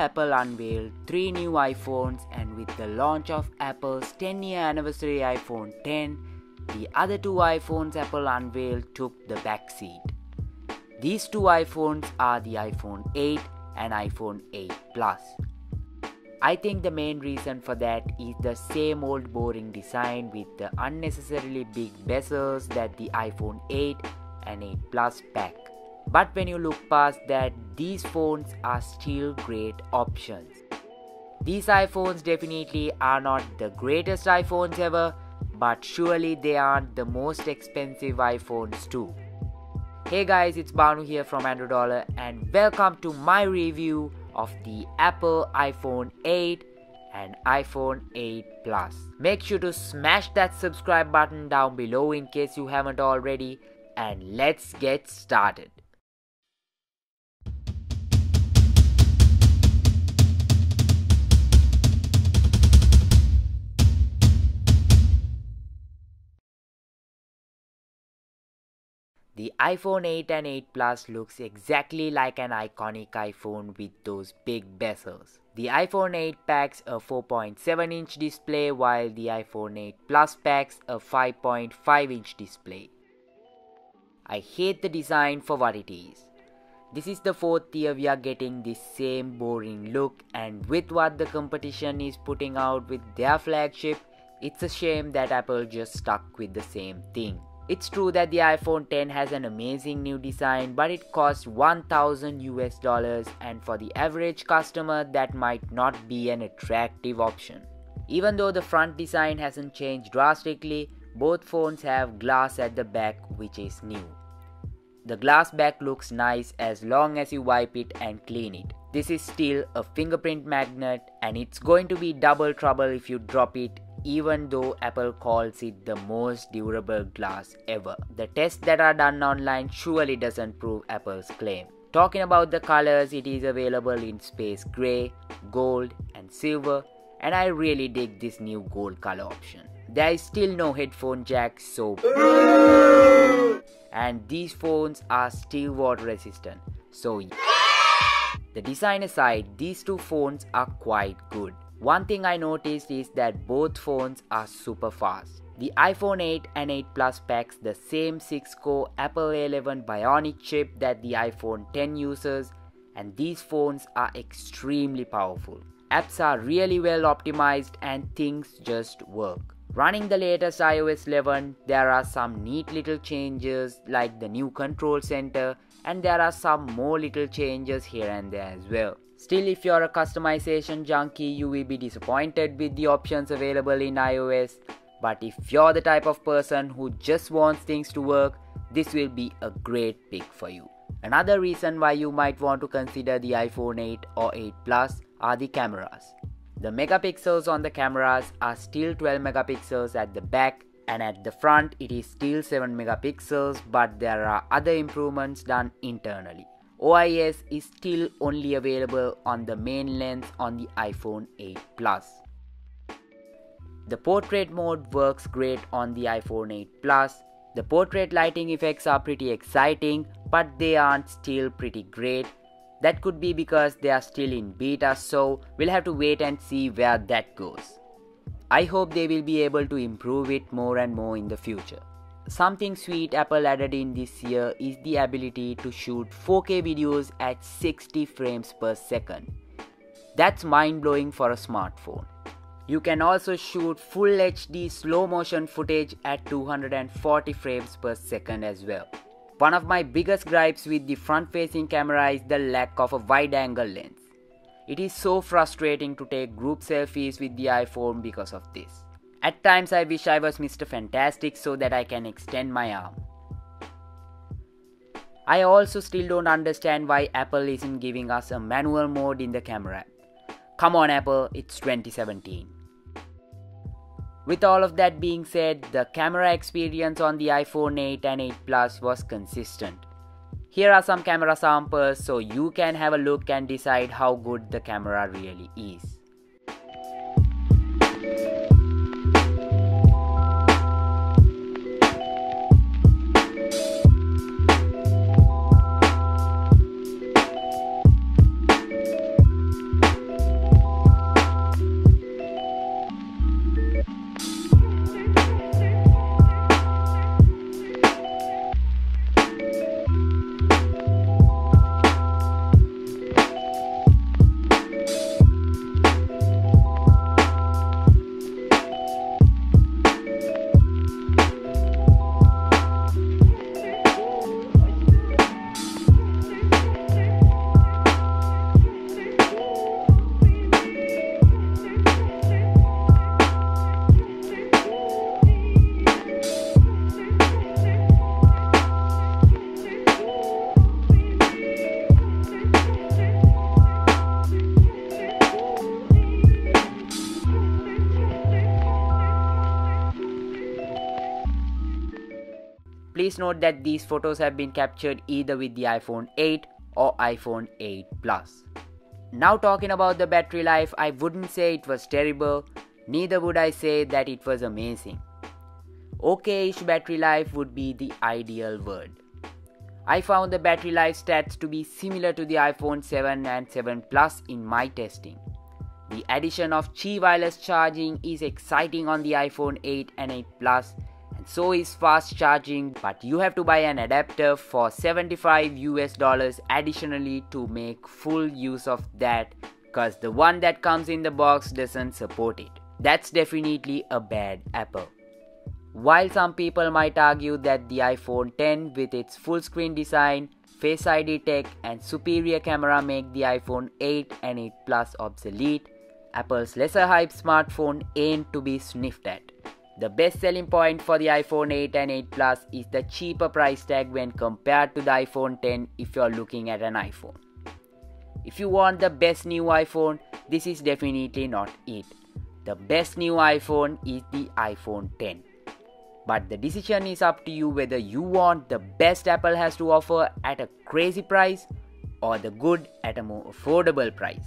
Apple unveiled 3 new iPhones, and with the launch of Apple's 10-year anniversary iPhone X, the other 2 iPhones Apple unveiled took the backseat. These 2 iPhones are the iPhone 8 and iPhone 8 Plus. I think the main reason for that is the same old boring design with the unnecessarily big bezels that the iPhone 8 and 8 Plus pack. But when you look past that, these phones are still great options. These iPhones definitely are not the greatest iPhones ever, but surely they aren't the most expensive iPhones too. Hey guys, it's Banu here from Andro and welcome to my review of the Apple iPhone 8 and iPhone 8 Plus. Make sure to smash that subscribe button down below in case you haven't already, and let's get started. The iPhone 8 and 8 Plus looks exactly like an iconic iPhone with those big bezels. The iPhone 8 packs a 4.7-inch display while the iPhone 8 Plus packs a 5.5-inch display. I hate the design for what it is. This is the 4th year we are getting this same boring look, and with what the competition is putting out with their flagship, it's a shame that Apple just stuck with the same thing. It's true that the iPhone X has an amazing new design, but it costs $1,000 and for the average customer that might not be an attractive option. Even though the front design hasn't changed drastically, both phones have glass at the back, which is new. The glass back looks nice as long as you wipe it and clean it. This is still a fingerprint magnet and it's going to be double trouble if you drop it, even though Apple calls it the most durable glass ever. The tests that are done online surely doesn't prove Apple's claim. Talking about the colors, it is available in space gray, gold and silver, and I really dig this new gold color option. There is still no headphone jack, and these phones are still water resistant, so the design aside, these 2 phones are quite good. One thing I noticed is that both phones are super fast. The iPhone 8 and 8 Plus packs the same 6-core Apple A11 Bionic chip that the iPhone X uses, and these phones are extremely powerful. Apps are really well optimized and things just work. Running the latest iOS 11, there are some neat little changes like the new control center, and there are some more little changes here and there as well. Still, if you're a customization junkie, you will be disappointed with the options available in iOS. But if you're the type of person who just wants things to work, this will be a great pick for you. Another reason why you might want to consider the iPhone 8 or 8 Plus are the cameras. The megapixels on the cameras are still 12 megapixels at the back, and at the front it is still 7 megapixels, but there are other improvements done internally. OIS is still only available on the main lens on the iPhone 8 Plus. The portrait mode works great on the iPhone 8 Plus. The portrait lighting effects are pretty exciting, but they aren't still pretty great. That could be because they are still in beta, so we'll have to wait and see where that goes. I hope they will be able to improve it more and more in the future. Something sweet Apple added in this year is the ability to shoot 4K videos at 60 frames per second. That's mind-blowing for a smartphone. You can also shoot full HD slow motion footage at 240 frames per second as well. One of my biggest gripes with the front-facing camera is the lack of a wide-angle lens. It is so frustrating to take group selfies with the iPhone because of this. At times I wish I was Mr. Fantastic so that I can extend my arm. I also still don't understand why Apple isn't giving us a manual mode in the camera app. Come on Apple, it's 2017. With all of that being said, the camera experience on the iPhone 8 and 8 Plus was consistent. Here are some camera samples so you can have a look and decide how good the camera really is. Please note that these photos have been captured either with the iPhone 8 or iPhone 8 Plus. Now talking about the battery life, I wouldn't say it was terrible, neither would I say that it was amazing. Okay-ish battery life would be the ideal word. I found the battery life stats to be similar to the iPhone 7 and 7 Plus in my testing. The addition of Qi wireless charging is exciting on the iPhone 8 and 8 Plus, and so is fast charging, but you have to buy an adapter for $75 additionally to make full use of that, cause the one that comes in the box doesn't support it. That's definitely a bad apple. While some people might argue that the iPhone 10 with its full screen design, Face ID tech and superior camera make the iPhone 8 and 8 Plus obsolete, Apple's lesser hype smartphone ain't to be sniffed at. The best selling point for the iPhone 8 and 8 Plus is the cheaper price tag when compared to the iPhone 10 if you're looking at an iPhone. If you want the best new iPhone, this is definitely not it. The best new iPhone is the iPhone 10. But the decision is up to you whether you want the best Apple has to offer at a crazy price or the good at a more affordable price.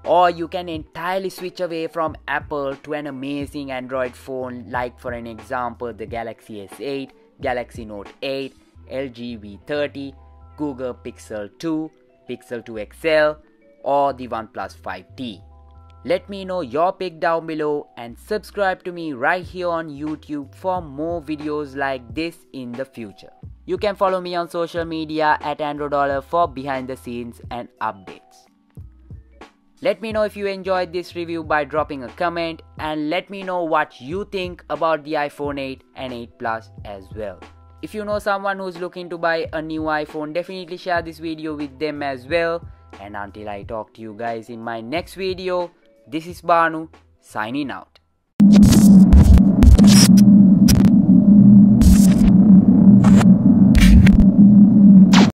Or you can entirely switch away from Apple to an amazing Android phone like, for an example, the Galaxy S8, Galaxy Note 8, LG V30, Google Pixel 2, Pixel 2 XL or the OnePlus 5T. Let me know your pick down below and subscribe to me right here on YouTube for more videos like this in the future. You can follow me on social media at Andro for behind the scenes and updates. Let me know if you enjoyed this review by dropping a comment, and let me know what you think about the iPhone 8 and 8 Plus as well. If you know someone who's looking to buy a new iPhone, definitely share this video with them as well. And until I talk to you guys in my next video, this is Banu signing out.